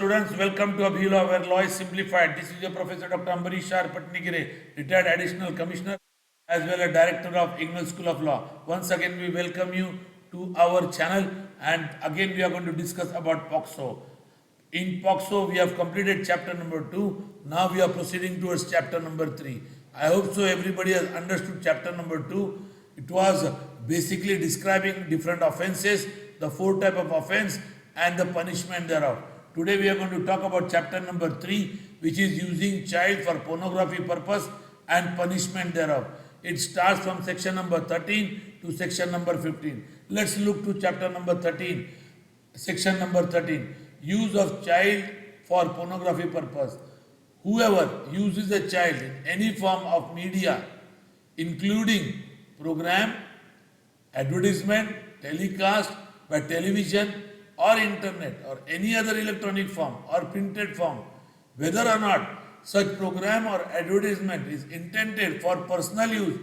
students, welcome to ABHILAW, where law is simplified. This is your Professor Dr. Ambarish, Patnigere, retired Additional Commissioner as well as Director of English School of Law. Once again, we welcome you to our channel, and again we are going to discuss about POCSO. In POCSO, we have completed chapter number 2. Now we are proceeding towards chapter number 3. I hope so everybody has understood chapter number 2. It was basically describing different offences, the 4 types of offence and the punishment thereof. Today we are going to talk about chapter number 3, which is using child for pornography purpose and punishment thereof. It starts from section number 13 to section number 15. Let's look to chapter number 13, section number 13. Use of child for pornography purpose. Whoever uses a child in any form of media, including program, advertisement, telecast by television or internet or any other electronic form or printed form, whether or not such program or advertisement is intended for personal use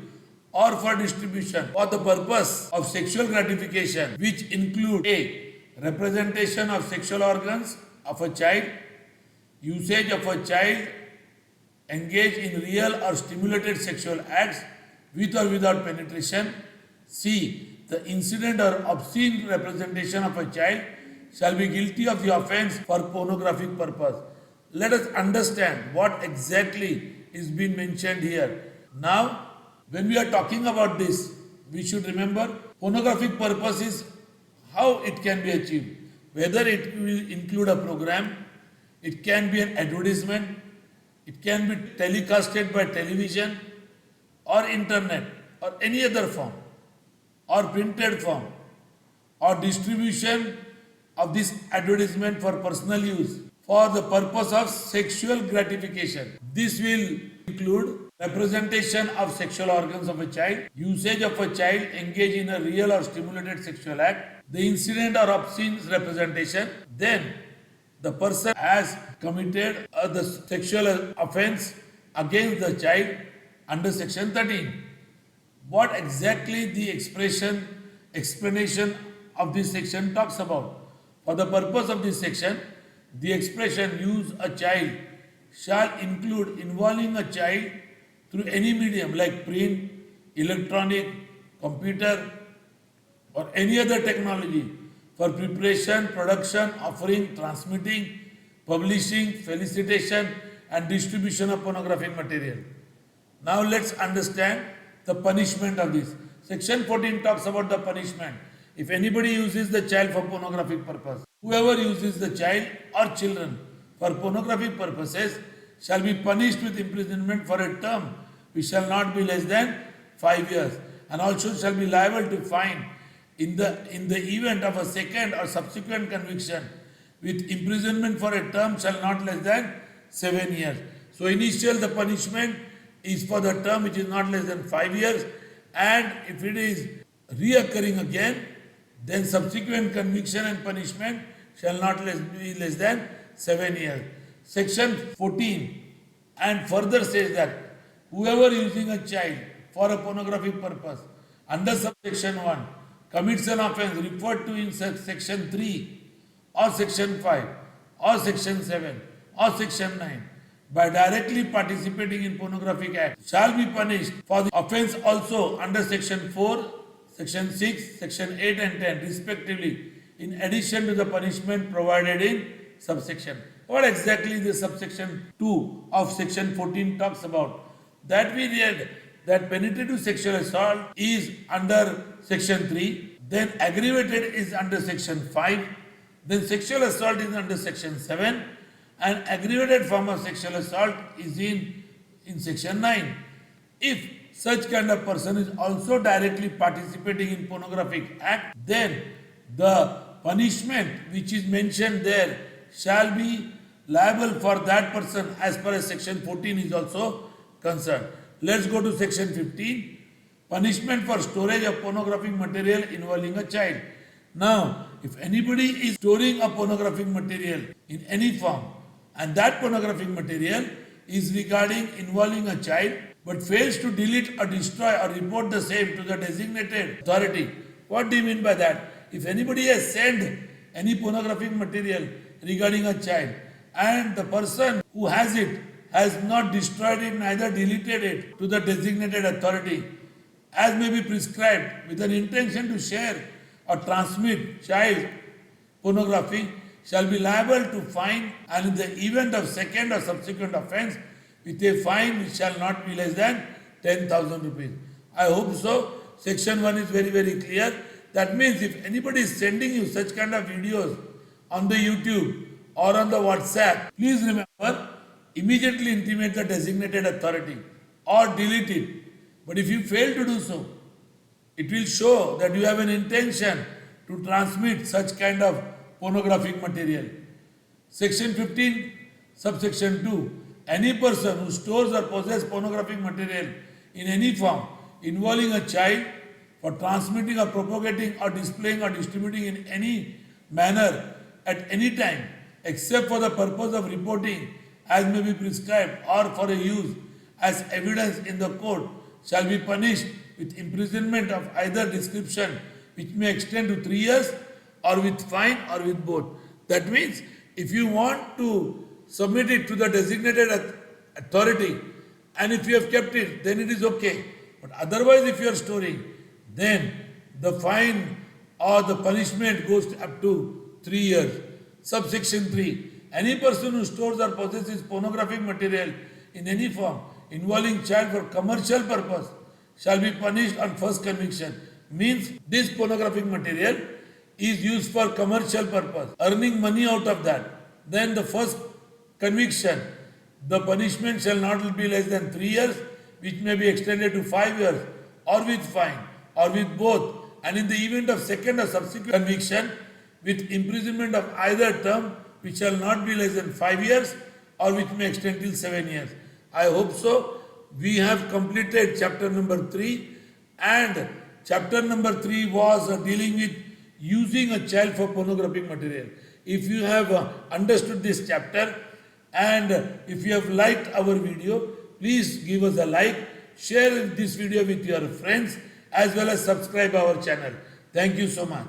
or for distribution for the purpose of sexual gratification, which include a representation of sexual organs of a child, usage of a child engaged in real or stimulated sexual acts with or without penetration. C. The incident or obscene representation of a child shall be guilty of the offence for pornographic purpose. Let us understand what exactly is being mentioned here. Now, when we are talking about this, we should remember pornographic purpose is how it can be achieved. Whether it will include a program, it can be an advertisement, it can be telecasted by television or internet or any other form or printed form or distribution of this advertisement for personal use for the purpose of sexual gratification. This will include representation of sexual organs of a child, usage of a child engaged in a real or stimulated sexual act, the incident or obscene representation, then the person has committed the sexual offense against the child under section 13. What exactly the explanation of this section talks about? For the purpose of this section, the expression use a child shall include involving a child through any medium like print, electronic, computer or any other technology for preparation, production, offering, transmitting, publishing, felicitation and distribution of pornographic material. Now let's understand the punishment of this. Section 14 talks about the punishment. If anybody uses the child for pornographic purpose, whoever uses the child or children for pornographic purposes shall be punished with imprisonment for a term which shall not be less than 5 years, and also shall be liable to fine in the event of a second or subsequent conviction with imprisonment for a term shall not less than 7 years. So initial the punishment is for the term which is not less than 5 years, and if it is reoccurring again, then subsequent conviction and punishment shall not be less than 7 years. Section 14 and further says that whoever using a child for a pornographic purpose under subsection 1 commits an offence referred to in section 3 or section 5 or section 7 or section 9 by directly participating in pornographic act shall be punished for the offence also under section 4, section 6, section 8 and 10 respectively, in addition to the punishment provided in subsection. What exactly the subsection 2 of section 14 talks about? That we read that penetrative sexual assault is under section 3, then aggravated is under section 5, then sexual assault is under section 7, and aggravated form of sexual assault is in section 9. If such kind of person is also directly participating in pornographic act, then the punishment which is mentioned there shall be liable for that person as per as section 14 is also concerned. Let's go to section 15. Punishment for storage of pornographic material involving a child. Now, if anybody is storing a pornographic material in any form, and that pornographic material is regarding involving a child, but fails to delete or destroy or report the same to the designated authority. What do you mean by that? If anybody has sent any pornographic material regarding a child and the person who has it has not destroyed it, neither deleted it to the designated authority, as may be prescribed with an intention to share or transmit child pornography, shall be liable to fine, and in the event of second or subsequent offence, with a fine which shall not be less than 10,000 rupees. I hope so. Section 1 is very, very clear. That means if anybody is sending you such kind of videos on the YouTube or on the WhatsApp, please remember, immediately intimate the designated authority or delete it. But if you fail to do so, it will show that you have an intention to transmit such kind of pornographic material. Section 15, subsection 2. Any person who stores or possesses pornographic material in any form involving a child for transmitting or propagating or displaying or distributing in any manner at any time except for the purpose of reporting as may be prescribed or for a use as evidence in the court shall be punished with imprisonment of either description which may extend to 3 years or with fine or with both. That means if you want to submit it to the designated authority and if you have kept it, then it is okay. But otherwise if you are storing, then the fine or the punishment goes up to 3 years. Subsection 3. Any person who stores or possesses pornographic material in any form involving child for commercial purpose shall be punished on first conviction. Means this pornographic material is used for commercial purpose, earning money out of that. Then the first conviction, the punishment shall not be less than 3 years, which may be extended to 5 years, or with fine, or with both. And in the event of second or subsequent conviction, with imprisonment of either term, which shall not be less than 5 years, or which may extend till 7 years. I hope so. We have completed chapter number 3, and chapter number 3 was dealing with using a child for pornographic material. If you have understood this chapter and if you have liked our video, please give us a like, share this video with your friends as well as subscribe our channel. Thank you so much.